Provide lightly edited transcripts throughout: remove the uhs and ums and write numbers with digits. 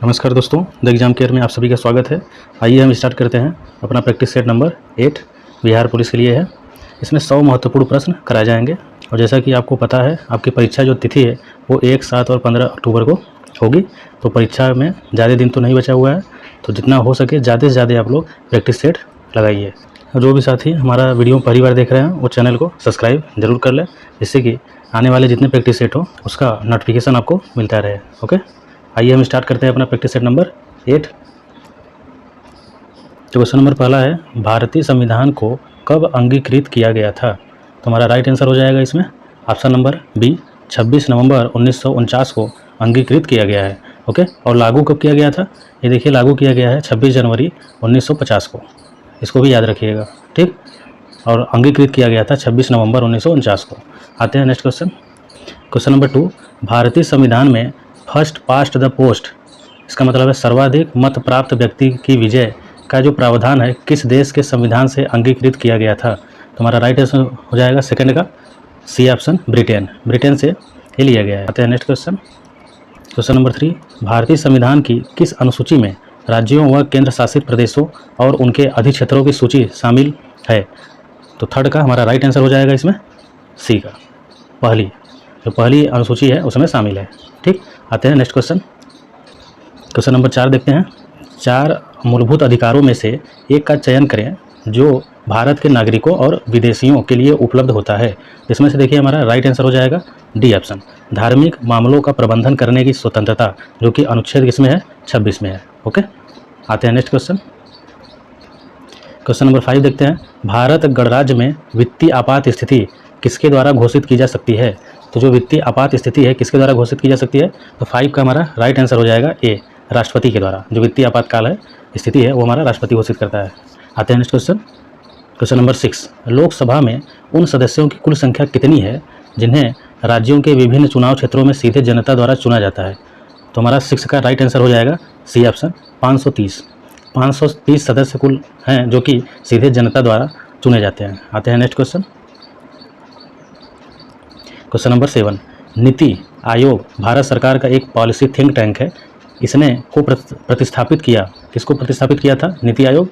नमस्कार दोस्तों, the exam care में आप सभी का स्वागत है। आइए हम स्टार्ट करते हैं। अपना practice set number 8 Bihar police के लिए है। इसमें 100 महत्वपूर्ण प्रश्न कराए जाएंगे और जैसा कि आपको पता है आपकी परीक्षा जो तिथि है वो 1, 7 और 15 अक्टूबर को होगी। तो परीक्षा में ज़्यादा दिन तो नहीं बचा हुआ है, तो जितना हो सके ज़्यादा से ज़्यादा आप लोग प्रैक्टिस सेट लगाइए। जो भी साथी हमारा वीडियो पहली बार देख रहे हैं वो चैनल को सब्सक्राइब जरूर कर लें, जिससे कि आने वाले जितने प्रैक्टिस सेट हो उसका नोटिफिकेशन आपको मिलता रहे। ओके, आइए हम स्टार्ट करते हैं अपना प्रैक्टिस सेट नंबर 8। तो क्वेश्चन नंबर पहला है, भारतीय संविधान को कब अंगीकृत किया गया था? तो हमारा राइट आंसर हो जाएगा इसमें ऑप्शन नंबर बी, 26 नवंबर 1949 को अंगीकृत किया गया है। ओके, और लागू कब किया गया था? ये देखिए लागू किया गया है 26 जनवरी 1950 को, इसको भी याद रखिएगा। ठीक, और अंगीकृत किया गया था 26 नवंबर 1949 को। आते हैं नेक्स्ट क्वेश्चन। क्वेश्चन नंबर 2, भारतीय संविधान में फर्स्ट पास्ट द पोस्ट, इसका मतलब है सर्वाधिक मत प्राप्त व्यक्ति की विजय का जो प्रावधान है किस देश के संविधान से अंगीकृत किया गया था? तो हमारा राइट आंसर हो जाएगा सेकंड का सी ऑप्शन, ब्रिटेन। ब्रिटेन से ये लिया गया है। आते हैं नेक्स्ट क्वेश्चन। क्वेश्चन नंबर 3, भारतीय संविधान की किस अनुसूची में राज्यों व केंद्र शासित प्रदेशों और उनके अधिक्षेत्रों की सूची शामिल है? तो थर्ड का हमारा राइट आंसर हो जाएगा इसमें सी का, पहली, जो पहली अनुसूची है उसमें शामिल है। ठीक, आते हैं नेक्स्ट क्वेश्चन। क्वेश्चन नंबर 4 देखते हैं। 4 मूलभूत अधिकारों में से एक का चयन करें जो भारत के नागरिकों और विदेशियों के लिए उपलब्ध होता है। इसमें से देखिए हमारा राइट आंसर हो जाएगा डी ऑप्शन, धार्मिक मामलों का प्रबंधन करने की स्वतंत्रता, जो कि अनुच्छेद किसमें है? 26 में है। ओके, आते हैं नेक्स्ट क्वेश्चन। क्वेश्चन नंबर 5 देखते हैं। भारत गणराज्य में वित्तीय आपात स्थिति किसके द्वारा घोषित की जा सकती है? तो जो वित्तीय आपात स्थिति है किसके द्वारा घोषित की जा सकती है? तो 5 का हमारा राइट आंसर हो जाएगा ए, राष्ट्रपति के द्वारा। जो वित्तीय आपातकाल है स्थिति है वो हमारा राष्ट्रपति घोषित करता है। आते हैं next question. Question number 6, Lok Sabha में उन सदस्यों की कुल संख्या कितनी है जिन्हें राज्यों के विभिन्न चुनाव क्षेत्रों में सीधे जनता द्वारा चुना जाता है? तो हमारा 6 का राइट आंसर हो जाएगा सी ऑप्शन, 530। 530 सदस्य कुल हैं जो कि सीधे जनता द्वारा चुने जाते हैं। आते हैं next question. Question number 7, NITI Aayog Bharat सरकार का एक पॉलिसी थिंक टैंक है। इसने को प्रतिस्थापित किया, किसको प्रतिस्थापित किया था? नीति आयोग।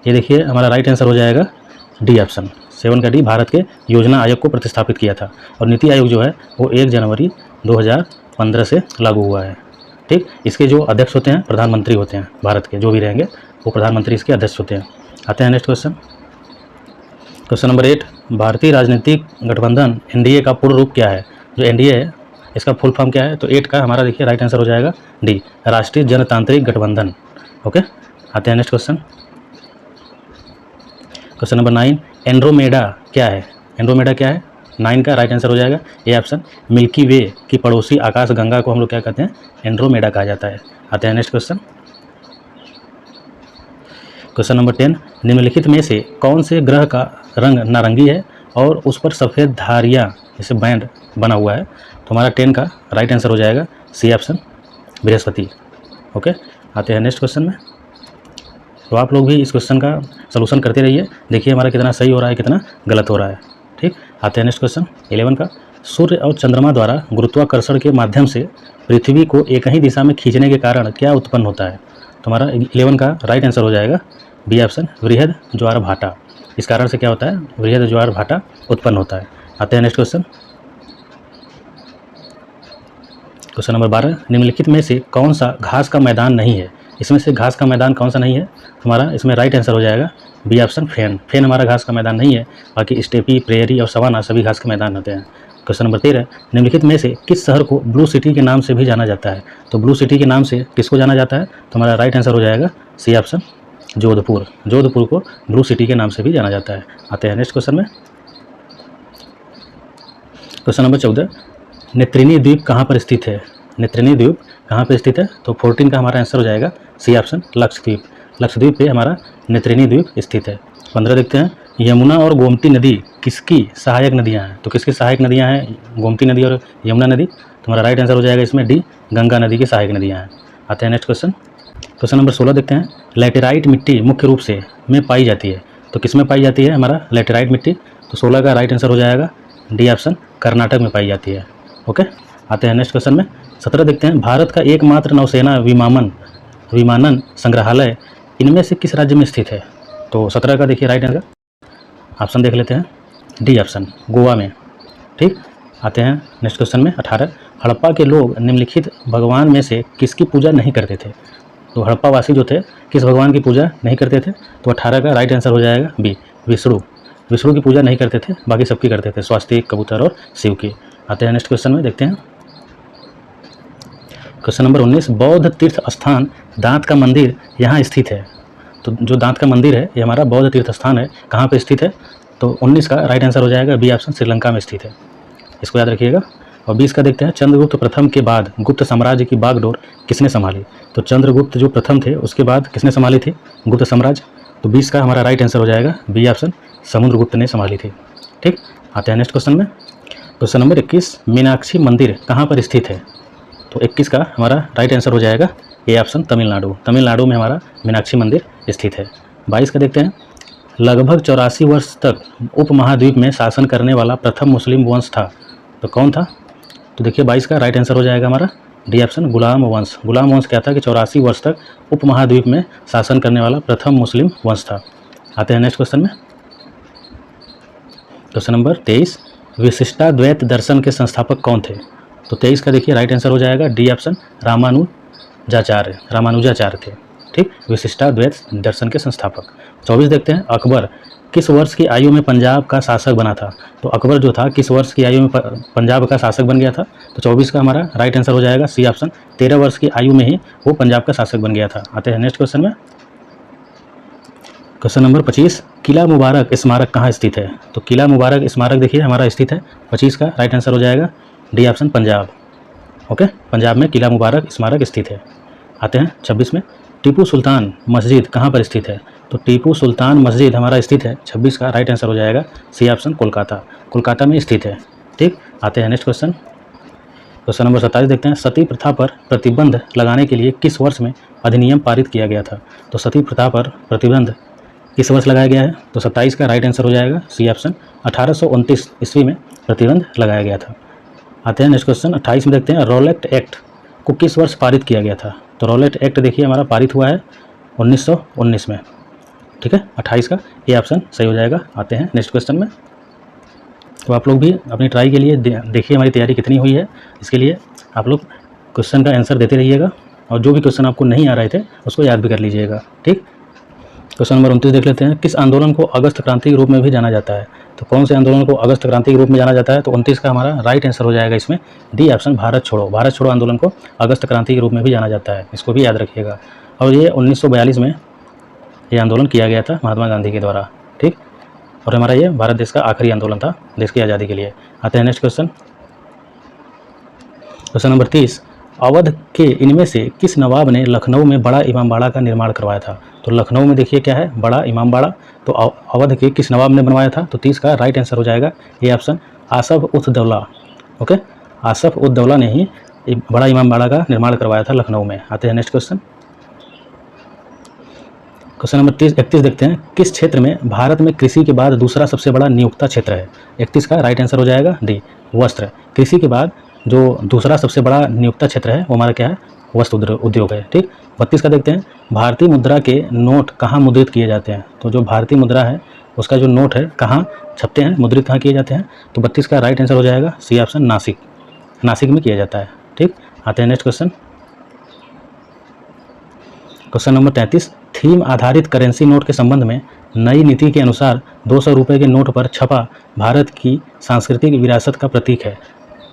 ये देखिए हमारा राइट आंसर हो जाएगा डी ऑप्शन, 7 का डी, भारत के योजना आयोग को प्रतिस्थापित किया था। और नीति आयोग जो है वो 1 जनवरी 2015 से लागू हुआ है। ठीक, इसके जो अध्यक्ष होते हैं प्रधानमंत्री होते हैं, भारत के जो भी रहेंगे वो प्रधानमंत्री इसके अध्यक्ष होते हैं। आते हैं नेक्स्ट क्वेश्चन। क्वेश्चन नंबर 8, भारतीय राजनीतिक गठबंधन एनडीए का पूर्ण रूप क्या है? जो एनडीए है इसका फुल फॉर्म क्या है? तो 8 का हमारा देखिए राइट आंसर हो जाएगा डी, राष्ट्रीय जनतांत्रिक गठबंधन। ओके, आते हैं next question. Question number 9, Andromeda क्या है? एंड्रोमेडा क्या है? 9 का राइट आंसर हो जाएगा ए ऑप्शन, मिल्की वे की पड़ोसी आकाश गंगा को हम लोग क्या कहते हैं? एंड्रोमेडा कहा जाता है। आते हैं नेक्स्ट क्वेश्चन। क्वेश्चन नंबर 10, निम्नलिखित में से कौन से ग्रह का रंग नारंगी है और उस पर सफ़ेद धारियाँ जैसे बैंड बना हुआ है? तो हमारा 10 का राइट आंसर हो जाएगा सी ऑप्शन, बृहस्पति। ओके, आते हैं नेक्स्ट क्वेश्चन में। तो आप लोग भी इस क्वेश्चन का सलूशन करते रहिए, देखिए हमारा कितना सही हो रहा है कितना गलत हो रहा है। ठीक, आते हैं नेक्स्ट क्वेश्चन 11 का, सूर्य और चंद्रमा द्वारा गुरुत्वाकर्षण के माध्यम से पृथ्वी को एक ही दिशा में खींचने के कारण क्या उत्पन्न होता है? तो हमारा 11 का राइट आंसर हो जाएगा बी ऑप्शन, वृहद ज्वार भाटा। इस कारण से क्या होता है? वृहद ज्वार भाटा उत्पन्न होता है। आते हैं नेक्स्ट क्वेश्चन। क्वेश्चन नंबर 12, निम्नलिखित में से कौन सा घास का मैदान नहीं है? इसमें से घास का मैदान कौन सा नहीं है? हमारा इसमें राइट आंसर हो जाएगा बी ऑप्शन, फेन। फेन हमारा घास का मैदान नहीं है, बाकी स्टेपी, प्रेयरी और सवाना सभी घास के मैदान होते हैं। क्वेश्चन नंबर 13, निम्नलिखित में से किस शहर को ब्लू सिटी के नाम से भी जाना जाता है? तो ब्लू सिटी के नाम से किसको जाना जाता है? तो हमारा राइट आंसर हो जाएगा सी ऑप्शन, जोधपुर। जोधपुर को ब्लू सिटी के नाम से भी जाना जाता है। आते हैं नेक्स्ट क्वेश्चन में। क्वेश्चन नंबर 14, नेत्रिनी द्वीप कहाँ पर स्थित है? नेत्रिनी द्वीप कहाँ पर स्थित है? तो 14 का हमारा आंसर हो जाएगा सी ऑप्शन, लक्षद्वीप। लक्षद्वीप पे हमारा नेत्रिनी द्वीप स्थित है। 15 देखते हैं, यमुना और गोमती नदी किसकी सहायक नदियाँ हैं? तो किसकी सहायक नदियाँ हैं गोमती नदी और यमुना नदी? तो हमारा राइट आंसर हो जाएगा इसमें डी, गंगा नदी की सहायक नदियाँ हैं। आते हैं नेक्स्ट क्वेश्चन। क्वेश्चन नंबर 16 देखते हैं, लैटेराइट मिट्टी मुख्य रूप से में पाई जाती है। तो किस में पाई जाती है हमारा लैटेराइट मिट्टी? तो 16 का राइट आंसर हो जाएगा डी ऑप्शन, कर्नाटक में पाई जाती है। ओके, आते हैं नेक्स्ट क्वेश्चन में। 17 देखते हैं, भारत का एकमात्र नौसेना विमानन विमानन संग्रहालय इनमें से किस राज्य में स्थित है? तो 17 का देखिए राइट आंसर ऑप्शन देख लेते हैं, डी ऑप्शन गोवा में। ठीक, आते हैं नेक्स्ट क्वेश्चन में 18। हड़प्पा के लोग निम्नलिखित भगवान में से किसकी पूजा नहीं करते थे? तो हड़प्पा वासी जो थे किस भगवान की पूजा नहीं करते थे? तो 18 का राइट आंसर हो जाएगा बी, विष्णु। विष्णु की पूजा नहीं करते थे, बाकी सबकी करते थे, स्वास्तिक, कबूतर और शिव की। आते हैं नेक्स्ट क्वेश्चन में, देखते हैं क्वेश्चन नंबर 19। बौद्ध तीर्थ स्थान दांत का मंदिर यहाँ स्थित है। तो जो दांत का मंदिर है ये हमारा बौद्ध तीर्थ स्थान है, कहाँ पे स्थित है? तो 19 का राइट आंसर हो जाएगा बी ऑप्शन, श्रीलंका में स्थित है, इसको याद रखिएगा। और 20 का देखते हैं। चंद्रगुप्त प्रथम के बाद गुप्त साम्राज्य की बागडोर किसने संभाली? तो चंद्रगुप्त जो प्रथम थे उसके बाद किसने संभाली थी गुप्त साम्राज्य? तो 20 का हमारा राइट आंसर हो जाएगा बी ऑप्शन, समुद्रगुप्त ने संभाली थी। ठीक, आते हैं नेक्स्ट क्वेश्चन में। Question number 21। मीनाक्षी मंदिर कहाँ पर स्थित है? तो 21 का हमारा राइट आंसर हो जाएगा ए ऑप्शन, तमिलनाडु। तमिलनाडु में हमारा मीनाक्षी मंदिर स्थित है। 22 का देखते हैं। लगभग 84 वर्ष तक उपमहाद्वीप में शासन करने वाला प्रथम मुस्लिम वंश था, तो कौन था? तो देखिए 22 का राइट आंसर हो जाएगा हमारा डी ऑप्शन, गुलाम वंश। गुलाम वंश क्या था कि 84 वर्ष तक उपमहाद्वीप में शासन करने वाला प्रथम मुस्लिम वंश था। आते हैं नेक्स्ट क्वेश्चन में। Question number 23। विशिष्टाद्वैत दर्शन के संस्थापक कौन थे? तो 23 का देखिए राइट आंसर हो जाएगा डी ऑप्शन, रामानुजाचार्य। रामानुजाचार्य थे। ठीक, विशिष्टाद्वैत दर्शन के संस्थापक। 24 देखते हैं। अकबर किस वर्ष की आयु में पंजाब का शासक बना था? तो अकबर जो था किस वर्ष की आयु में पंजाब का शासक बन गया था? तो 24 का हमारा राइट आंसर हो जाएगा सी ऑप्शन, 13 वर्ष की आयु में ही वो पंजाब का शासक बन गया था। आते हैं नेक्स्ट क्वेश्चन में। Question number 25। किला मुबारक स्मारक कहाँ स्थित है? तो किला मुबारक स्मारक देखिए हमारा स्थित है, 25 का राइट आंसर हो जाएगा D option, Punjab. Okay, Punjab में किला मुबारक स्मारक स्थित है। आते हैं 26 में। टीपू सुल्तान मस्जिद कहाँ पर स्थित है? तो टीपू सुल्तान मस्जिद हमारा स्थित है, 26 का राइट आंसर हो जाएगा सी ऑप्शन, कोलकाता। कोलकाता में स्थित है। ठीक, आते हैं नेक्स्ट क्वेश्चन। क्वेश्चन नंबर 27 देखते हैं। सती प्रथा पर प्रतिबंध लगाने के लिए किस वर्ष में अधिनियम पारित किया गया था? तो सती प्रथा पर प्रतिबंध किस वर्ष लगाया गया है? तो 27 का राइट आंसर हो जाएगा सी ऑप्शन, 1829 ईस्वी में प्रतिबंध लगाया गया था। आते हैं नेक्स्ट क्वेश्चन 28 में देखते हैं। रॉलेट एक्ट को किस वर्ष पारित किया गया था? तो रॉलेट एक्ट देखिए हमारा पारित हुआ है 1919 में। ठीक है, 28 का ए ऑप्शन सही हो जाएगा। आते हैं नेक्स्ट क्वेश्चन में। तो आप लोग भी अपनी ट्राई के लिए देखिए हमारी तैयारी कितनी हुई है, इसके लिए आप लोग क्वेश्चन का आंसर देते रहिएगा और जो भी क्वेश्चन आपको नहीं आ रहे थे उसको याद भी कर लीजिएगा। ठीक, क्वेश्चन नंबर 29 देख लेते हैं। किस आंदोलन को अगस्त क्रांति के रूप में भी जाना जाता है? तो कौन से आंदोलन को अगस्त क्रांति के रूप में जाना जाता है? तो 29 का हमारा राइट आंसर हो जाएगा इसमें डी ऑप्शन, भारत छोड़ो। भारत छोड़ो आंदोलन को अगस्त क्रांति के रूप में भी जाना जाता है, इसको भी याद रखिएगा। और ये 1942 में ये आंदोलन किया गया था महात्मा गांधी के द्वारा। ठीक, और हमारा ये भारत देश का आखिरी आंदोलन था देश की आज़ादी के लिए। आते हैं next question. Question number 30। Awadh के इनमें से किस नवाब ने लखनऊ में बड़ा इमामबाड़ा का निर्माण करवाया था? तो लखनऊ में देखिए क्या है, बड़ा इमामबाड़ा। तो अवध के किस नवाब ने बनवाया था? तो 30 का राइट आंसर हो जाएगा A option, Asaf ud Daula. Okay, Asaf ud Daula ने ही बड़ा इमामबाड़ा का निर्माण करवाया था लखनऊ में। आते हैं नेक्स्ट क्वेश्चन। क्वेश्चन नंबर 31 देखते हैं। किस क्षेत्र में भारत में कृषि के बाद दूसरा सबसे बड़ा नियोक्ता क्षेत्र है? 31 का राइट आंसर हो जाएगा डी, वस्त्र। कृषि के बाद जो दूसरा सबसे बड़ा नियोक्ता क्षेत्र है वो हमारा क्या है? वस्त्र उद्योग है। ठीक, 32 का देखते हैं। भारतीय मुद्रा के नोट कहाँ मुद्रित किए जाते हैं? तो जो भारतीय मुद्रा है उसका जो नोट है कहाँ छपते हैं, मुद्रित कहाँ किए जाते हैं? तो 32 का राइट आंसर हो जाएगा सी ऑप्शन, नासिक। नासिक में किया जाता है। ठीक, आते हैं next question. Question number 33। Theme आधारित करेंसी नोट के संबंध में नई नीति के अनुसार 200 रुपये के नोट पर छपा भारत की सांस्कृतिक विरासत का प्रतीक है।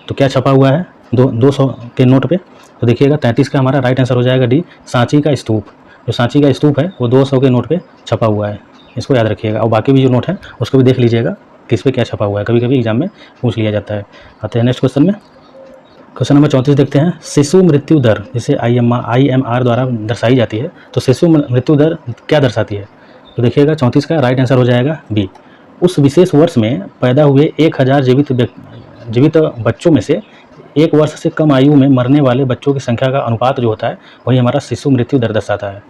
तो क्या छपा हुआ है 200 के नोट पे? तो देखिएगा 33 का हमारा राइट आंसर हो जाएगा डी, सांची का स्तूप। जो सांची का स्तूप है वो 200 के नोट पे छपा हुआ है, इसको याद रखिएगा। और बाकी भी जो नोट है उसको भी देख लीजिएगा किस पे क्या छपा हुआ है, कभी कभी एग्जाम में पूछ लिया जाता है। आते हैं नेक्स्ट क्वेश्चन में। क्वेश्चन नंबर 34 देखते हैं। शिशु मृत्यु दर जिसे IMR द्वारा दर्शाई जाती है, तो शिशु मृत्यु दर क्या दर्शाती है? तो देखिएगा 34 का राइट आंसर हो जाएगा बी, उस विशेष वर्ष में पैदा हुए 1000 जीवित बच्चों में से 1 वर्ष से कम आयु में मरने वाले बच्चों की संख्या का अनुपात जो होता है वही हमारा शिशु मृत्यु दर दर्शाता है।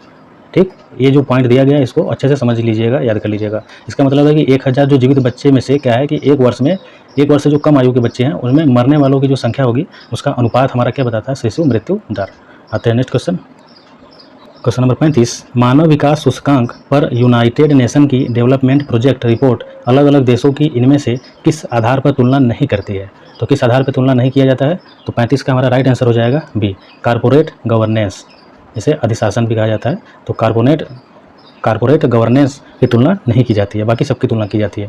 ठीक, ये जो पॉइंट दिया गया है इसको अच्छे से समझ लीजिएगा, याद कर लीजिएगा। इसका मतलब है कि 1000 जो जीवित बच्चे में से क्या है कि 1 वर्ष से जो कम आयु के बच्चे हैं उनमें मरने वालों की जो संख्या होगी उसका अनुपात हमारा क्या बताता है? शिशु मृत्यु दर। आते हैं नेक्स्ट क्वेश्चन। क्वेश्चन नंबर 35, मानव विकास सूचकांक पर यूनाइटेड नेशन की डेवलपमेंट प्रोजेक्ट रिपोर्ट अलग अलग देशों की इनमें से किस आधार पर तुलना नहीं करती है? तो किस आधार पर तुलना नहीं किया जाता है? तो 35 का हमारा राइट आंसर हो जाएगा बी, कारपोरेट गवर्नेंस। इसे अधिशासन भी कहा जाता है। तो कारपोरेट गवर्नेंस की तुलना नहीं की जाती है, बाकी सबकी तुलना की जाती है।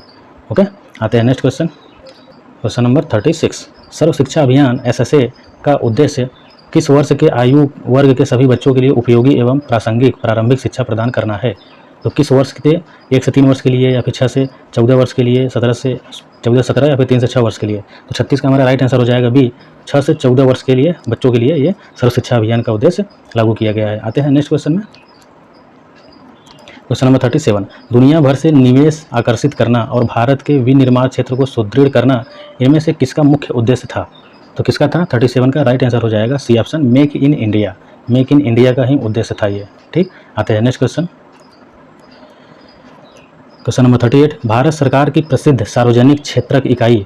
ओके, आते हैं नेक्स्ट क्वेश्चन। क्वेश्चन नंबर 36, सर्व शिक्षा अभियान SSA का उद्देश्य किस वर्ष के आयु वर्ग के सभी बच्चों के लिए उपयोगी एवं प्रासंगिक प्रारंभिक शिक्षा प्रदान करना है? तो किस वर्ष के 1 से 3 वर्ष के लिए, या फिर 6 से 14 वर्ष के लिए, 17 से 14-17, या फिर 3 से 6 वर्ष के लिए? तो 36 का हमारा राइट आंसर हो जाएगा बी, 6 से 14 वर्ष के लिए बच्चों के लिए ये सर्व शिक्षा अभियान का उद्देश्य लागू किया गया है। आते हैं नेक्स्ट क्वेश्चन में। क्वेश्चन नंबर 37, दुनिया भर से निवेश आकर्षित करना और भारत के विनिर्माण क्षेत्र को सुदृढ़ करना, इनमें से किसका मुख्य उद्देश्य था? तो किसका था? 37 का राइट आंसर हो जाएगा C option, make in India. Make in India का ही उद्देश्य था ये। ठीक, आते हैं next question. Question number 38, Bharat सरकार की प्रसिद्ध सार्वजनिक क्षेत्रक इकाई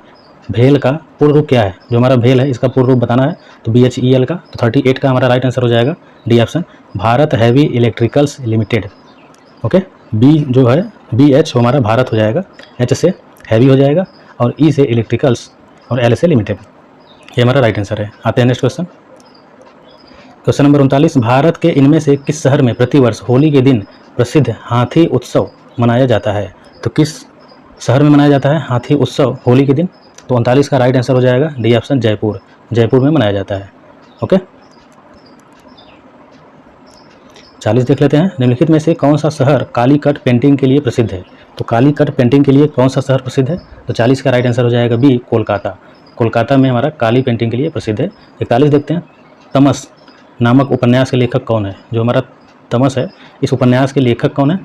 भेल का पूर्ण रूप क्या है? जो हमारा भेल है इसका पूर्ण रूप बताना है, तो BHEL का। तो 38 का हमारा राइट आंसर हो जाएगा D option, Bharat heavy electricals limited. Okay, B जो है BH हमारा भारत हो जाएगा, H से हैवी हो जाएगा, और E से इलेक्ट्रिकल्स, और L से लिमिटेड। ये हमारा राइट आंसर है। आते हैं next question. Question number 39, Bharat के इनमें से किस शहर में प्रतिवर्ष होली के दिन प्रसिद्ध हाथी उत्सव मनाया जाता है? तो किस शहर में मनाया जाता है हाथी उत्सव होली के दिन? तो 39 का राइट आंसर हो जाएगा डी ऑप्शन, जयपुर। जयपुर में मनाया जाता है। ओके, 40 देख लेते हैं। निम्नलिखित में से कौन सा शहर कालीकट पेंटिंग के लिए प्रसिद्ध है? तो कालीकट पेंटिंग के लिए कौन सा शहर प्रसिद्ध है? तो 40 का राइट आंसर हो जाएगा बी, कोलकाता। कोलकाता में हमारा काली पेंटिंग के लिए प्रसिद्ध है। 41 देखते हैं, तमस नामक उपन्यास के लेखक कौन है? जो हमारा तमस है, इस उपन्यास के लेखक कौन है?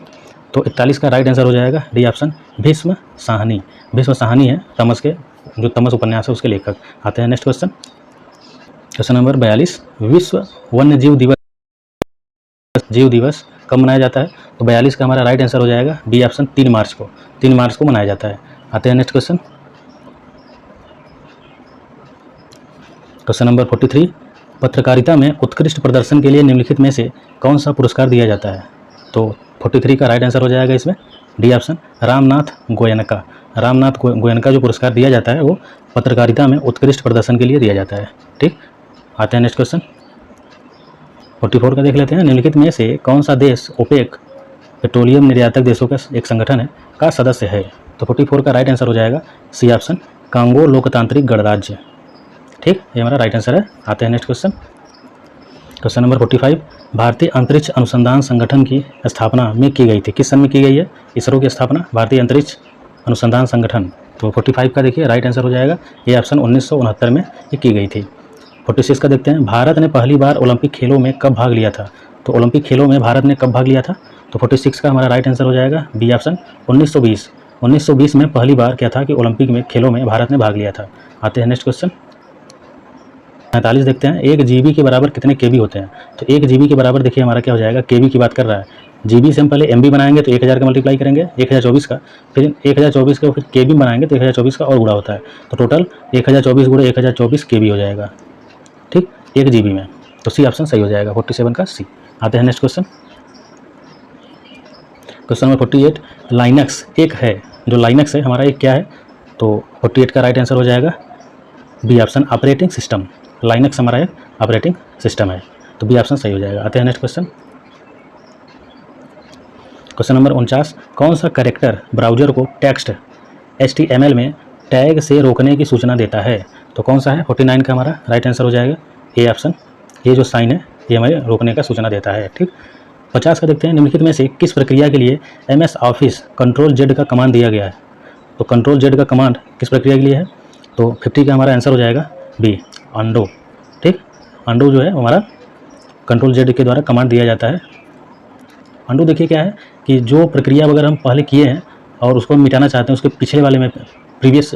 तो 41 का राइट आंसर हो जाएगा डी ऑप्शन, भीष्म साहनी। भीष्म साहनी है तमस के, जो तमस उपन्यास है उसके लेखक। आते हैं नेक्स्ट क्वेश्चन। क्वेश्चन नंबर 42, विश्व वन्य जीव दिवस कब मनाया जाता है? तो 42 का हमारा राइट आंसर हो जाएगा बी ऑप्शन, 3 मार्च को। 3 मार्च को मनाया जाता है। आते हैं नेक्स्ट क्वेश्चन। क्वेश्चन नंबर 43, पत्रकारिता में उत्कृष्ट प्रदर्शन के लिए निम्नलिखित में से कौन सा पुरस्कार दिया जाता है? तो 43 का राइट आंसर हो जाएगा इसमें डी ऑप्शन, रामनाथ गोयनका। रामनाथ गोयनका जो पुरस्कार दिया जाता है वो पत्रकारिता में उत्कृष्ट प्रदर्शन के लिए दिया जाता है। ठीक, आते हैं नेक्स्ट क्वेश्चन। 44 का देख लेते हैं। निम्नलिखित में से कौन सा देश ओपेक, पेट्रोलियम निर्यातक देशों का एक संगठन है, का सदस्य है? तो 44 का राइट आंसर हो जाएगा सी ऑप्शन, कांगो लोकतांत्रिक गणराज्य। ठीक, ये हमारा राइट आंसर है। आते हैं नेक्स्ट क्वेश्चन। क्वेश्चन नंबर 45, भारतीय अंतरिक्ष अनुसंधान संगठन की स्थापना में की गई थी? किस सन में की गई है इसरो की स्थापना, भारतीय अंतरिक्ष अनुसंधान संगठन? तो 45 का देखिए राइट आंसर हो जाएगा ये ऑप्शन, 1969 में ये की गई थी। 46 का देखते हैं, भारत ने पहली बार ओलंपिक खेलों में कब भाग लिया था? तो ओलंपिक खेलों में भारत ने कब भाग लिया था? तो 46 का हमारा राइट आंसर हो जाएगा बी ऑप्शन, 1920। 1920 में पहली बार क्या था कि ओलंपिक में खेलों में भारत ने भाग लिया था। आते हैं नेक्स्ट क्वेश्चन। 45 देखते हैं, 1 GB के बराबर कितने KB होते हैं? तो 1 GB के बराबर देखिए हमारा क्या हो जाएगा, KB की बात कर रहा है। GB से हम पहले MB बनाएंगे तो 1000 का मल्टीप्लाई करेंगे 1024 का, फिर 1024 का फिर KB बनाएंगे तो 1024 का और गुणा होता है, तो टोटल 1024 गुणे 1024 KB हो जाएगा। ठीक, 1 GB में। तो सी ऑप्शन सही हो जाएगा, 47 का सी। आते हैं next question. Question number 48, Linux एक है, जो लाइनक्स है हमारा एक क्या है? तो 48 का राइट आंसर हो जाएगा B option, operating system. Linux हमारा एक ऑपरेटिंग सिस्टम है, तो बी ऑप्शन सही हो जाएगा। आते हैं नेक्स्ट क्वेश्चन। क्वेश्चन नंबर 49, कौन सा कैरेक्टर ब्राउजर को टेक्स्ट HTML में टैग से रोकने की सूचना देता है? तो कौन सा है? 49 का हमारा राइट आंसर हो जाएगा ए ऑप्शन, ये जो साइन है ये हमें रोकने का सूचना देता है। ठीक, 50 का देखते हैं, निम्नलिखित में से किस प्रक्रिया के लिए MS ऑफिस Ctrl+Z का कमांड दिया गया है? तो Ctrl+Z का कमांड किस प्रक्रिया के लिए है? तो 50 का हमारा आंसर हो जाएगा बी, अंडो। ठीक, अंडो जो है हमारा Ctrl+Z के द्वारा कमांड दिया जाता है। अंडो देखिए क्या है कि जो प्रक्रिया अगर हम पहले किए हैं और उसको मिटाना चाहते हैं, उसके पिछले वाले में प्रीवियस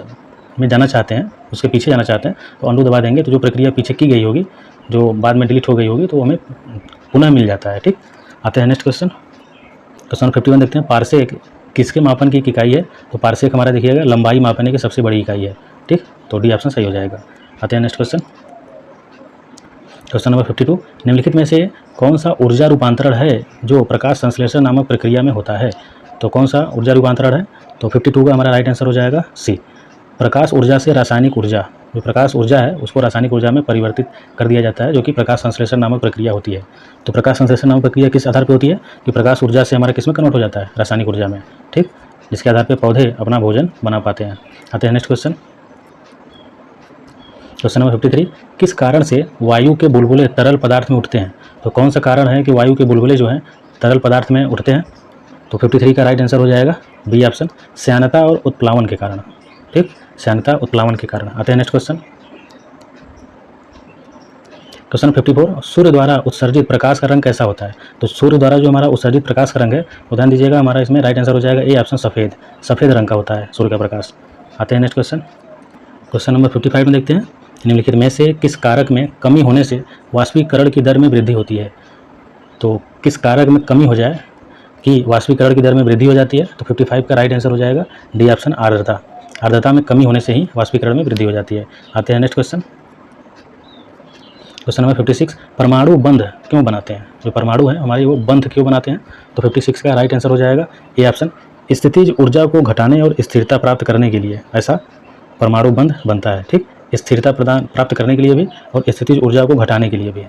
में जाना चाहते हैं, उसके पीछे जाना चाहते हैं, तो अंडू दबा देंगे तो जो प्रक्रिया पीछे की गई होगी, जो बाद में डिलीट हो गई होगी, तो हमें पुनः मिल जाता है। ठीक, आते हैं नेक्स्ट क्वेश्चन। क्वेश्चन 51 देखते हैं, पार्सेक किसके मापन की एक इकाई है? तो पार्सेक हमारा देखिएगा लंबाई मापने की सबसे बड़ी इकाई है। ठीक, तो डी ऑप्शन सही हो जाएगा। आते हैं नेक्स्ट क्वेश्चन। क्वेश्चन नंबर 52, निम्नलिखित में से कौन सा ऊर्जा रूपांतरण है जो प्रकाश संश्लेषण नामक प्रक्रिया में होता है? तो कौन सा ऊर्जा रूपांतरण है? तो 52 का हमारा राइट आंसर हो जाएगा सी, प्रकाश ऊर्जा से रासायनिक ऊर्जा। जो प्रकाश ऊर्जा है उसको रासायनिक ऊर्जा में परिवर्तित कर दिया जाता है, जो कि प्रकाश संश्लेषण नामक प्रक्रिया होती है। तो प्रकाश संश्लेषण नामक प्रक्रिया किस आधार पर होती है कि प्रकाश ऊर्जा से हमारा किस में कन्वर्ट हो जाता है? रासायनिक ऊर्जा में, ठीक, जिसके आधार पर पौधे अपना भोजन बना पाते हैं। आते हैं नेक्स्ट क्वेश्चन। क्वेश्चन नंबर 53, किस कारण से वायु के बुलबुले तरल पदार्थ में उठते हैं? तो कौन सा कारण है कि वायु के बुलबुले जो हैं तरल पदार्थ में उठते हैं? तो 53 का राइट आंसर हो जाएगा बी ऑप्शन, श्यानता और उत्प्लावन के कारण, ठीक, श्यानता उत्प्लावन के कारण। आते हैं नेक्स्ट क्वेश्चन। क्वेश्चन 54, सूर्य द्वारा उत्सर्जित प्रकाश का रंग कैसा होता है? तो सूर्य द्वारा जो हमारा उत्सर्जित प्रकाश का रंग है, ध्यान दीजिएगा, हमारा इसमें राइट आंसर हो जाएगा ए ऑप्शन, सफ़ेद, सफ़ेद रंग का होता है सूर्य का प्रकाश। आते हैं नेक्स्ट क्वेश्चन। क्वेश्चन नंबर 55 में देखते हैं, निम्नलिखित में से किस कारक में कमी होने से वाष्पीकरण की दर में वृद्धि होती है? तो किस कारक में कमी हो जाए कि वाष्पीकरण की दर में वृद्धि हो जाती है? तो 55 का राइट आंसर हो जाएगा डी ऑप्शन, आर्द्रता। आर्द्रता में कमी होने से ही वाष्पीकरण में वृद्धि हो जाती है। आते हैं नेक्स्ट क्वेश्चन। क्वेश्चन नंबर 56, परमाणु बंध क्यों बनाते हैं? जो परमाणु है हमारी वो बंध क्यों बनाते हैं? तो 56 का राइट आंसर हो जाएगा ए ऑप्शन, स्थितिज ऊर्जा को घटाने और स्थिरता प्राप्त करने के लिए ऐसा परमाणु बंध बनता है, ठीक, स्थिरता प्रदान प्राप्त करने के लिए भी और स्थितिज ऊर्जा को घटाने के लिए भी,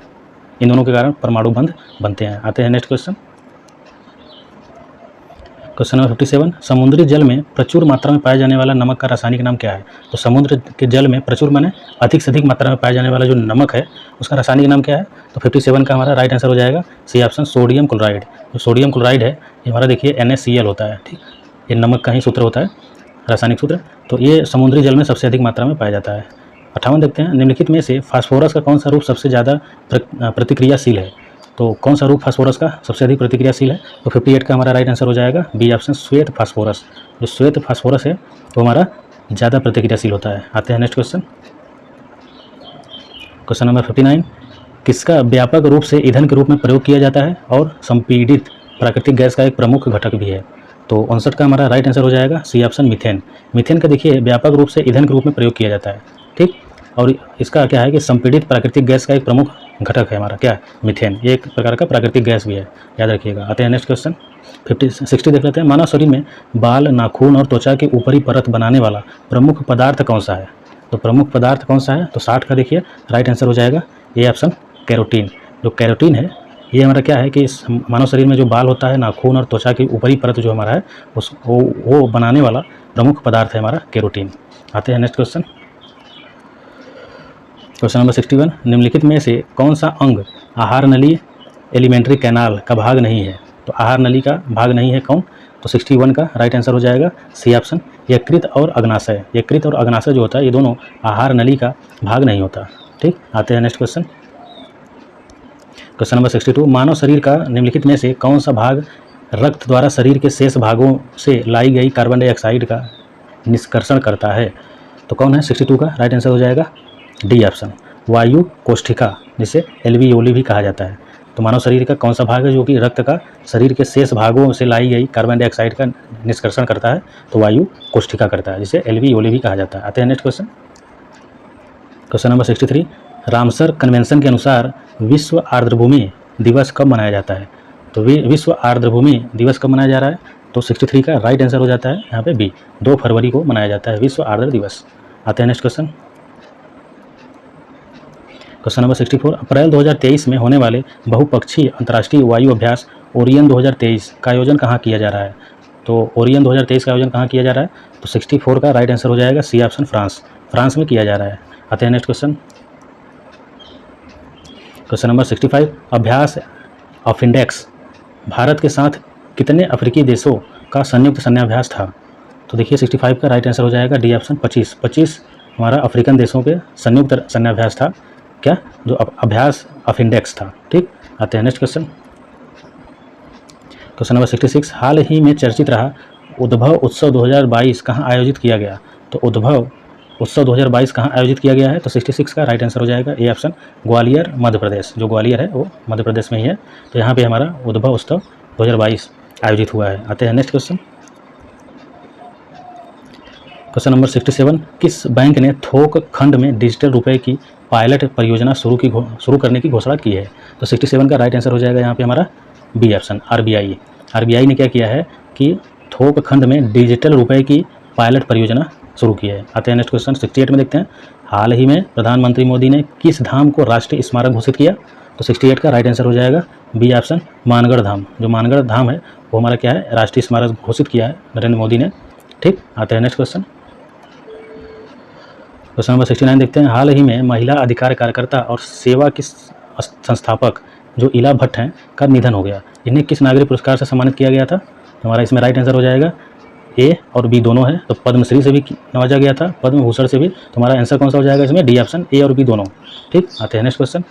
इन दोनों के कारण परमाणु बंध बनते हैं। आते हैं नेक्स्ट क्वेश्चन। क्वेश्चन नंबर 57, समुद्री जल में प्रचुर मात्रा में पाए जाने वाला नमक का रासायनिक नाम क्या है? तो समुद्र के जल में प्रचुर माने अधिक से अधिक मात्रा में पाए जाने वाला जो नमक है उसका रासायनिक नाम क्या है? तो 57 का हमारा राइट आंसर हो जाएगा सी ऑप्शन, सोडियम क्लोराइड। जो सोडियम क्लोराइड है ये हमारा देखिए NaCl होता है, ठीक, ये नमक का ही सूत्र होता है, रासायनिक सूत्र। तो ये समुद्री जल में सबसे अधिक मात्रा में पाया जाता है। 58 देखते हैं, निम्नलिखित में से फास्फोरस का कौन सा रूप सबसे ज़्यादा प्रतिक्रियाशील है? तो कौन सा रूप फास्फोरस का सबसे अधिक प्रतिक्रियाशील है? तो 58 का हमारा राइट आंसर हो जाएगा बी ऑप्शन, श्वेत फास्फोरस। जो श्वेत फास्फोरस है वो हमारा ज़्यादा प्रतिक्रियाशील होता है। आते हैं नेक्स्ट क्वेश्चन। क्वेश्चन नंबर 59, किसका व्यापक रूप से ईंधन के रूप में प्रयोग किया जाता है और संपीड़ित प्राकृतिक गैस का एक प्रमुख घटक भी है? तो 59 का हमारा राइट आंसर हो जाएगा सी ऑप्शन, मीथेन। मीथेन का देखिए व्यापक रूप से ईंधन के रूप में प्रयोग किया जाता है, ठीक, और इसका क्या है कि संपीड़ित प्राकृतिक गैस का एक प्रमुख घटक है हमारा क्या, मीथेन। ये एक प्रकार का प्राकृतिक गैस भी है, याद रखिएगा। आते हैं नेक्स्ट क्वेश्चन 60 देख लेते हैं, मानव शरीर में बाल, नाखून और त्वचा की ऊपरी परत बनाने वाला प्रमुख पदार्थ कौन सा है? तो प्रमुख पदार्थ कौन सा है? तो 60 का देखिए राइट आंसर हो जाएगा ए ऑप्शन, कैरोटीन। जो कैरोटीन है ये हमारा क्या है कि इस मानव शरीर में जो बाल होता है, नाखून और त्वचा की ऊपरी परत जो हमारा है वो बनाने वाला प्रमुख पदार्थ है हमारा कैरोटीन। आते हैं नेक्स्ट क्वेश्चन। क्वेश्चन नंबर 61, निम्नलिखित में से कौन सा अंग आहार नली एलिमेंट्री कैनाल का भाग नहीं है? तो आहार नली का भाग नहीं है कौन? तो 61 का राइट आंसर हो जाएगा सी ऑप्शन, यकृत और अग्नाशय। यकृत और अग्नाशय जो होता है ये दोनों आहार नली का भाग नहीं होता, ठीक। आते हैं नेक्स्ट क्वेश्चन। क्वेश्चन नंबर 62, मानव शरीर का निम्नलिखित में से कौन सा भाग रक्त द्वारा शरीर के शेष भागों से लाई गई कार्बन डाइऑक्साइड का निष्कर्षण करता है? तो कौन है? 62 का राइट आंसर हो जाएगा डी ऑप्शन, वायु कोष्ठिका, जिसे एल्वियोली भी कहा जाता है। तो मानव शरीर का कौन सा भाग है जो कि रक्त का शरीर के शेष भागों से लाई गई कार्बन डाइऑक्साइड का निष्कर्षण करता है? तो वायु कोष्ठिका करता है, जिसे एल्वियोली भी कहा जाता है। आते हैं next question. Question number 63, Ramsar convention के अनुसार विश्व आर्द्रभूमि दिवस कब मनाया जाता है? तो विश्व आर्द्रभूमि दिवस कब मनाया जा रहा है? तो 63 का राइट आंसर हो जाता है यहाँ पे बी, 2 फरवरी को मनाया जाता है विश्व आर्द्र दिवस। आते हैं नेक्स्ट क्वेश्चन। क्वेश्चन नंबर 64, अप्रैल 2023 में होने वाले बहुपक्षीय अंतर्राष्ट्रीय वायु अभ्यास ओरियन 2023 का आयोजन कहाँ किया जा रहा है? तो ओरियन 2023 का आयोजन कहाँ किया जा रहा है? तो 64 का राइट आंसर हो जाएगा सी ऑप्शन, फ्रांस। फ्रांस में किया जा रहा है। आते हैं नेक्स्ट क्वेश्चन। क्वेश्चन नंबर 65, अभ्यास ऑफ इंडेक्स भारत के साथ कितने अफ्रीकी देशों का संयुक्त सैन्याभ्यास था? तो देखिए 65 का राइट आंसर हो जाएगा डी ऑप्शन, 25 हमारा अफ्रीकन देशों के संयुक्त सैन्याभ्यास था क्या, जो अभ्यास ऑफ इंडेक्स था, ठीक। आते हैं नेक्स्ट क्वेश्चन। क्वेश्चन नंबर 66, हाल ही में चर्चित रहा उद्भव उत्सव 2022 कहाँ आयोजित किया गया? तो उद्भव उत्सव 2022 कहाँ आयोजित किया गया है? तो 66 का राइट आंसर हो जाएगा ए ऑप्शन, ग्वालियर मध्य प्रदेश। जो ग्वालियर है वो मध्य प्रदेश में ही है, तो यहाँ पे हमारा उद्भव उत्सव 2022 आयोजित हुआ है। आते हैं नेक्स्ट क्वेश्चन। क्वेश्चन नंबर 67, किस बैंक ने थोक खंड में डिजिटल रुपए की पायलट परियोजना शुरू करने की घोषणा की है? तो 67 का राइट आंसर हो जाएगा यहाँ पे हमारा बी ऑप्शन, आरबीआई। आरबीआई ने क्या किया है कि थोक खंड में डिजिटल रुपए की पायलट परियोजना शुरू की है। आते हैं नेक्स्ट क्वेश्चन 68 में देखते हैं, हाल ही में प्रधानमंत्री मोदी ने किस धाम को राष्ट्रीय स्मारक घोषित किया? तो 68 का राइट आंसर हो जाएगा बी ऑप्शन, मानगढ़ धाम। जो मानगढ़ धाम है वो हमारा क्या है, राष्ट्रीय स्मारक घोषित किया है नरेंद्र मोदी ने। ठीक, आते हैं नेक्स्ट क्वेश्चन। क्वेश्चन नंबर 69 देखते हैं, हाल ही में महिला अधिकार कार्यकर्ता और सेवा की संस्थापक जो इला भट्ट हैं का निधन हो गया। इन्हें किस नागरिक पुरस्कार से सम्मानित किया गया था? तो हमारा इसमें राइट आंसर हो जाएगा ए और बी दोनों है। तो पद्मश्री से भी नवाजा गया था, पद्म भूषण से भी। तो हमारा आंसर कौन सा हो जाएगा इसमें? डी ऑप्शन, ए और बी दोनों। ठीक, आते हैं नेक्स्ट क्वेश्चन।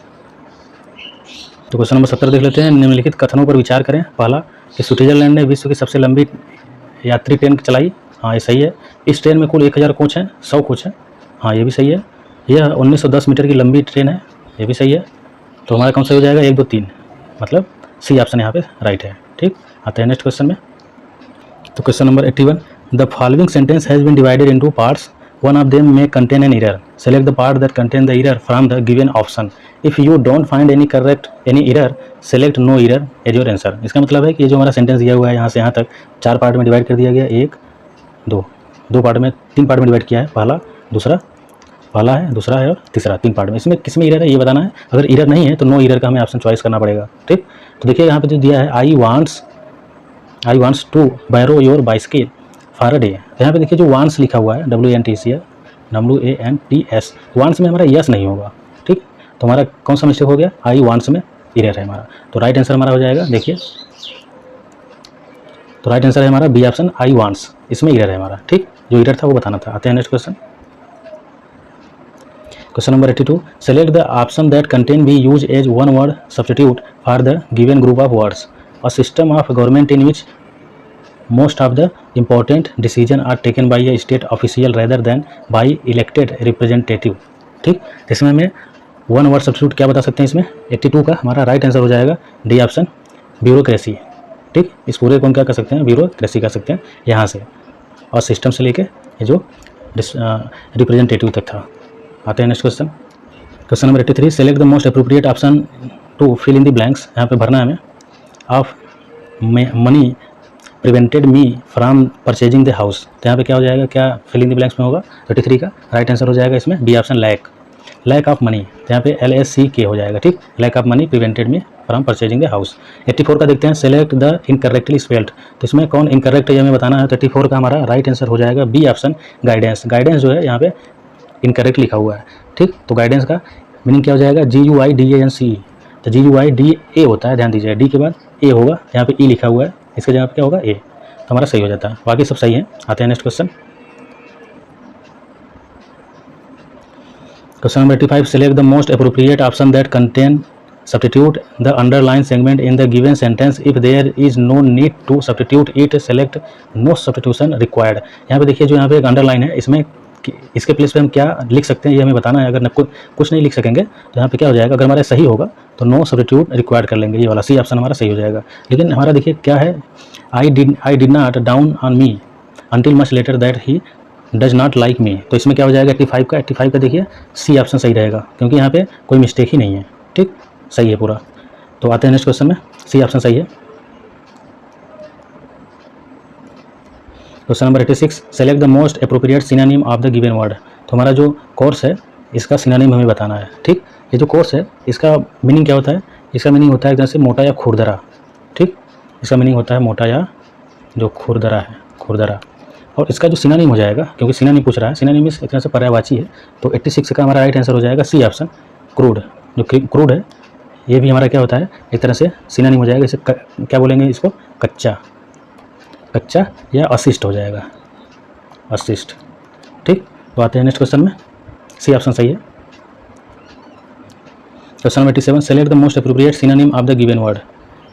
तो क्वेश्चन नंबर 70 देख लेते हैं, निम्नलिखित कथनों पर विचार करें। पहला, कि स्विट्जरलैंड ने विश्व की सबसे लंबी यात्री ट्रेन चलाई। हाँ, ये सही है। इस ट्रेन में कुल 1000 कोच हैं, 100 कोच हैं। हाँ, ये भी सही है। यह 1910 मीटर की लंबी ट्रेन है, ये भी सही है। तो हमारा कौन सा हो जाएगा? 1, 2, 3, मतलब सी ऑप्शन यहाँ पे राइट है। ठीक, आते हैं नेक्स्ट क्वेश्चन में। तो question number 81, the following sentence has been divided into parts, one of them may contain an error, select the part that contain the error from the given option, if you don't find any error select no error as your answer। इसका मतलब है कि ये जो हमारा sentence दिया हुआ है यहाँ से यहाँ तक 4 पार्ट में डिवाइड कर दिया गया, 1, 2 पार्ट में, 3 पार्ट में डिवाइड किया है। पहला है, दूसरा है और तीसरा, 3 पार्ट में। इसमें किस में एरर है ये बताना है। अगर एरर नहीं है तो नो एरर का हमें ऑप्शन चॉइस करना पड़ेगा। ठीक, तो देखिए यहाँ पे जो दिया है, I wants to borrow your bicycle for a day. यहाँ पे देखिए जो वांट्स लिखा हुआ है, WANTS, वांट्स में हमारा यस नहीं होगा। ठीक, तो हमारा कौन सा मिस्टेक हो गया? आई वांट्स में एरर है हमारा। तो राइट आंसर हमारा हो जाएगा, देखिए, तो राइट आंसर है हमारा बी ऑप्शन, आई वांट्स, इसमें एरर है हमारा। ठीक, जो एरर था वो बताना था। आते हैं next question. Question number 82, select the option that contain be use as one word substitute for the given group of words, a system of government in which most of the important decision are taken by a state official rather than by elected representative। ठीक, इसमें हमें one word substitute क्या बता सकते हैं इसमें? 82 का हमारा राइट आंसर हो जाएगा डी ऑप्शन, ब्यूरोक्रेसी। ठीक, इस पूरे को हम क्या कर सकते हैं? ब्यूरोक्रेसी कर सकते हैं यहाँ से, और सिस्टम से लेके ये जो रिप्रेजेंटेटिव तक था। आते हैं next question. Question number 83, select the most appropriate option to fill in the blanks. यहाँ पे भरना है हमें, of money prevented me from purchasing the house. तो यहाँ पे क्या हो जाएगा? क्या फिल इन द ब्लैंक्स में होगा? 33 का राइट आंसर हो जाएगा इसमें B option, lack of money. तो यहाँ पे LACK हो जाएगा। ठीक, lack of money prevented me from purchasing the house. 84 का देखते हैं, सेलेक्ट द इनकरेक्टली स्पेल्ड। तो इसमें कौन इनकरेक्ट है ये हमें बताना है। 84 का हमारा राइट आंसर हो जाएगा बी ऑप्शन, गाइडेंस। गाइडेंस जो है यहाँ पे इनकरेक्ट लिखा हुआ है। ठीक, तो गाइडेंस का मीनिंग क्या हो जाएगा? GUIDANCE। तो GUIDA होता है, ध्यान दीजिए, डी के बाद ए होगा, यहाँ पे ई लिखा हुआ है, इसके जगह क्या होगा? ए। तो हमारा सही हो जाता है, बाकी सब सही है। आते हैं next question. Question number 85, select the most appropriate option that contain substitute the underline segment in the given sentence, if there is no need to substitute it select no substitution required. यहाँ पे देखिए जो यहाँ पे एक underline है, इसमें इसके प्लेस पे हम क्या लिख सकते हैं ये हमें बताना है। अगर कुछ नहीं लिख सकेंगे तो यहाँ पे क्या हो जाएगा? अगर हमारा सही होगा तो नो सब्स्टिट्यूट रिक्वायर्ड कर लेंगे, ये वाला सी ऑप्शन हमारा सही हो जाएगा। लेकिन हमारा देखिए क्या है, I did not down on me until much later that he does not like me. तो इसमें क्या हो जाएगा? 85 का देखिए सी ऑप्शन सही रहेगा, क्योंकि यहाँ पे कोई मिस्टेक ही नहीं है। ठीक, सही है पूरा। तो आते हैं नेक्स्ट क्वेश्चन में, सी ऑप्शन सही है। Question number 86, select the most appropriate synonym of the given word. तो हमारा जो कोर्स है इसका सिनोनिम हमें बताना है। ठीक, ये जो कोर्स है इसका मीनिंग क्या होता है? इसका मीनिंग होता है एक तरह से मोटा या खुरदरा। ठीक, इसका मीनिंग होता है मोटा या जो खुरदरा है, खुरदरा। और इसका जो सिनोनिम हो जाएगा, क्योंकि सिनोनिम पूछ रहा है, सिनोनिम एक तरह से पर्यायवाची है, तो 86 का हमारा राइट आंसर हो जाएगा सी ऑप्शन, क्रूड। जो क्रूड है ये भी हमारा क्या होता है? एक तरह से सिनोनिम हो जाएगा, इसे क्या बोलेंगे इसको? कच्चा या अशिष्ट हो जाएगा, अशिष्ट। ठीक, तो आते हैं नेक्स्ट क्वेश्चन में, सी ऑप्शन सही है। Question number 87, select the most appropriate synonym of the given word.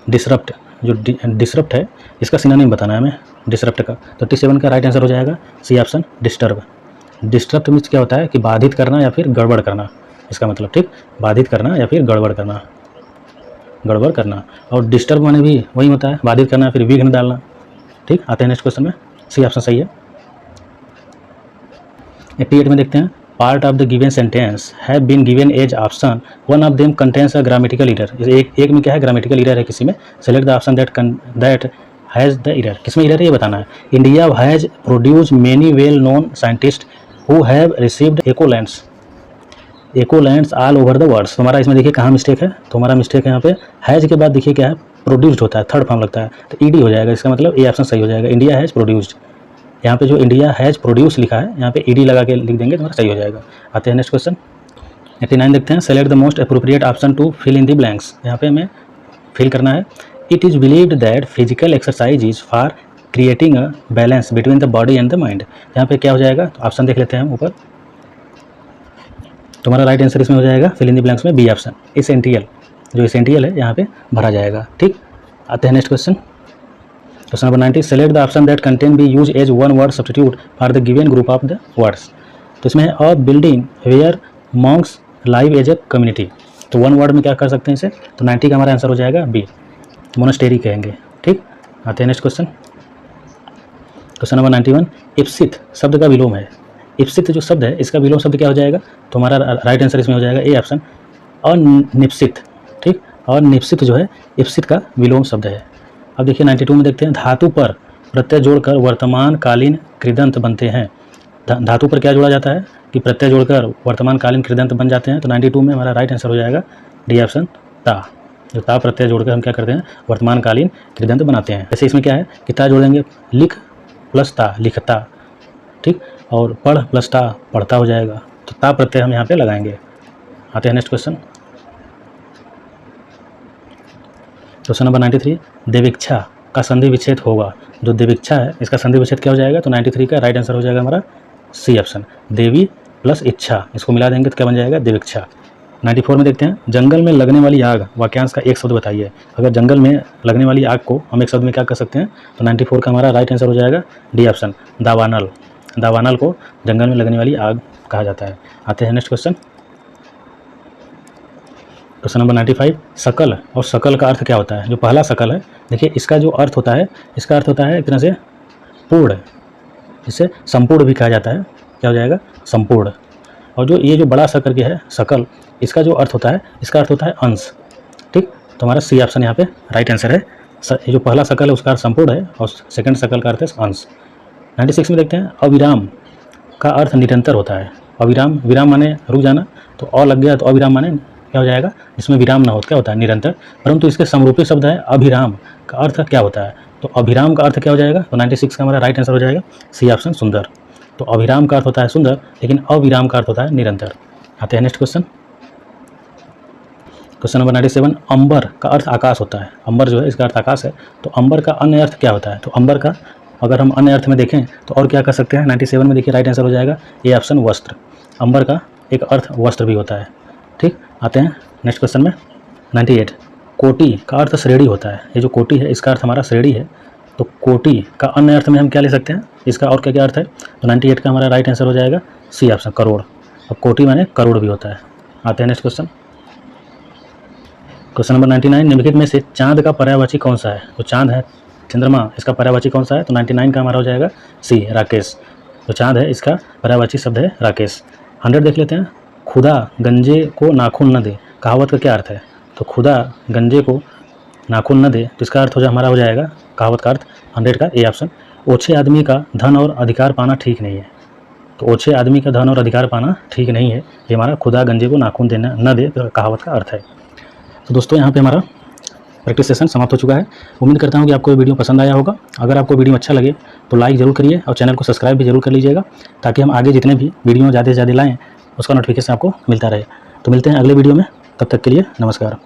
Disrupt, जो डिसरप्ट है इसका सिनोनिम बताना है हमें, डिसरप्ट का। तो 87 का राइट आंसर हो जाएगा C option, disturb. Disturb means क्या होता है? कि बाधित करना या फिर गड़बड़ करना, इसका मतलब। ठीक, बाधित करना या फिर गड़बड़ करना। और डिस्टर्ब माने भी वही होता है, बाधित करना, फिर विघ्न डालना। ठीक, आते हैं नेक्स्ट क्वेश्चन में, सी ऑप्शन सही है। 88 में देखते हैं, part of the given sentence have been given as option, one of them contains a grammatical error. एक में क्या है, ग्रामेटिकल एरर है किसी में, select the option that has the error. किसमें एरर है ये बताना है। India has produce many well known scientist who have received accolades all over the world. तुम्हारा इसमें देखिए कहाँ मिस्टेक है, तुम्हारा मिस्टेक है यहाँ पे, हैज़ के बाद देखिए क्या है, प्रोड्यूस्ड होता है, थर्ड फॉर्म लगता है, तो ईडी हो जाएगा, इसका मतलब ए ऑप्शन सही हो जाएगा। इंडिया हैज़ प्रोड्यूस्ड, यहाँ पे जो इंडिया हैज़ प्रोड्यूस लिखा है यहाँ पे ईडी लगा के लिख देंगे, तुम्हारा सही हो जाएगा। आते हैं नेक्स्ट क्वेश्चन 89 देखते हैं, select the most appropriate option to fill in the blanks. यहाँ पे हमें फिल करना है। It is believed that physical exercise is for creating a balance between the body and the mind. यहाँ पे क्या हो जाएगा, तो ऑप्शन देख लेते हैं हम ऊपर। तुम्हारा राइट आंसर इसमें हो जाएगा फिल इन द ब्लैंक्स में बी ऑप्शन, एसेंटियल, जो एसेंटियल है यहाँ पे भरा जाएगा। ठीक, आते हैं next question number 90, select the option that contain be use as one word substitute for the given group of the words. तो इसमें है a building where monks live as a community, तो वन वर्ड में क्या कर सकते हैं इसे, तो 90 का हमारा आंसर हो जाएगा बी, मोनास्टेरी कहेंगे। ठीक, आते हैं नेक्स्ट क्वेश्चन नंबर 91, इप्सित शब्द का विलोम है। इप्सित जो शब्द है इसका विलोम शब्द क्या हो जाएगा, तो हमारा राइट आंसर इसमें हो जाएगा ए ऑप्शन, अनिप्सित। ठीक, और निप्सित जो है इप्सित का विलोम शब्द है। अब देखिए 92 में देखते हैं, धातु पर प्रत्यय जोड़कर वर्तमान कालीन कृदंत बनते हैं। धातु पर क्या जोड़ा जाता है कि प्रत्यय जोड़कर वर्तमान कालीन कृदंत बन जाते हैं, तो 92 में हमारा राइट आंसर हो जाएगा डी ऑप्शन, ता। जो ता प्रत्यय जोड़कर हम क्या करते हैं, वर्तमान कालीन कृदंत बनाते हैं। जैसे इसमें क्या है कि ता जोड़ेंगे, लिख प्लस ता लिखता, ठीक, और पढ़ प्लस ता पढ़ता हो जाएगा, तो ता प्रत्यय हम यहाँ पे लगाएंगे। आते हैं नेक्स्ट क्वेश्चन नंबर 93, देवीक्षा का संधि विच्छेद होगा। जो देवीक्षा है इसका संधि विच्छेद क्या हो जाएगा, तो 93 का राइट आंसर हो जाएगा हमारा सी ऑप्शन, देवी प्लस इच्छा, इसको मिला देंगे तो क्या बन जाएगा, देवीक्षा। 94 में देखते हैं, जंगल में लगने वाली आग वाक्यांश का एक शब्द बताइए। अगर जंगल में लगने वाली आग को हम एक शब्द में क्या कर सकते हैं, तो 94 का हमारा राइट आंसर हो जाएगा डी ऑप्शन, दावानल। दावानल को जंगल में लगने वाली आग कहा जाता है। आते हैं नेक्स्ट क्वेश्चन नंबर 95, सकल और सकल का अर्थ क्या होता है। जो पहला सकल है देखिए, इसका जो अर्थ होता है, इसका अर्थ होता है एक तरह से पूर्ण, जिसे संपूर्ण भी कहा जाता है, क्या हो जाएगा, संपूर्ण। और जो ये जो बड़ा सा करके है सकल, इसका जो अर्थ होता है, इसका अर्थ होता है अंश। ठीक, तो हमारा सी ऑप्शन यहाँ पे राइट आंसर है। ये जो पहला सकल है उसका अर्थ संपूर्ण है और सेकंड सकल का अर्थ है अंश। 96 में देखते हैं, अविराम का अर्थ निरंतर होता है। अविराम, विराम माने रुक जाना, तो अ लग गया तो अविराम माने क्या हो जाएगा, इसमें विराम ना हो क्या होता है, निरंतर। परंतु इसके समरूपी शब्द है अभिराम, का अर्थ क्या होता है, तो अभिराम का अर्थ क्या हो जाएगा, तो 96 का हमारा राइट आंसर हो जाएगा सी ऑप्शन, सुंदर। तो अभिराम का अर्थ होता है सुंदर, लेकिन अविराम का अर्थ होता है निरंतर। आते हैं नेक्स्ट क्वेश्चन नंबर 97, अंबर का अर्थ आकाश होता है। अंबर जो है इसका अर्थ आकाश है, तो अंबर का अन्य अर्थ क्या होता है, तो अंबर का अगर हम अन्य अर्थ में देखें तो और क्या कर सकते हैं, 97 में देखिए राइट आंसर हो जाएगा ए ऑप्शन, वस्त्र। अंबर का एक अर्थ वस्त्र भी होता है। ठीक, आते हैं नेक्स्ट क्वेश्चन में 98, कोटि का अर्थ श्रेणी होता है। ये जो कोटि है इसका अर्थ हमारा श्रेणी है, तो कोटि का अन्य अर्थ में हम क्या ले सकते हैं, इसका और क्या क्या अर्थ है, तो 98 का हमारा राइट आंसर हो जाएगा सी ऑप्शन, करोड़। अब कोटि माने करोड़ भी होता है। आते हैं नेक्स्ट क्वेश्चन नंबर 99, निम्नलिखित में से चांद का पर्यायवाची कौन सा है। तो चांद है चंद्रमा, इसका पर्यायवाची कौन सा है, तो 99 का हमारा हो जाएगा सी, राकेश। तो चांद है इसका पर्यायवाची शब्द है राकेश। 100 देख लेते हैं, खुदा गंजे को नाखून न दे, कहावत का क्या अर्थ है, तो खुदा गंजे को नाखून न दे, तो इसका अर्थ हमारा हो जाएगा कहावत का अर्थ 100 का ए ऑप्शन, ओछे आदमी का धन और अधिकार पाना ठीक नहीं है। तो ओछे आदमी का धन और अधिकार पाना ठीक नहीं है, ये हमारा खुदा गंजे को नाखून देना न दे कहावत का अर्थ है। तो दोस्तों यहाँ पे हमारा प्रैक्टिस सेशन समाप्त हो चुका है। उम्मीद करता हूँ कि आपको ये वीडियो पसंद आया होगा। अगर आपको वीडियो अच्छा लगे तो लाइक ज़रूर करिए और चैनल को सब्सक्राइब भी जरूर कर लीजिएगा, ताकि हम आगे जितने भी वीडियो ज़्यादा से ज़्यादा लाएँ उसका नोटिफिकेशन आपको मिलता रहे। तो मिलते हैं अगले वीडियो में, तब तक के लिए नमस्कार।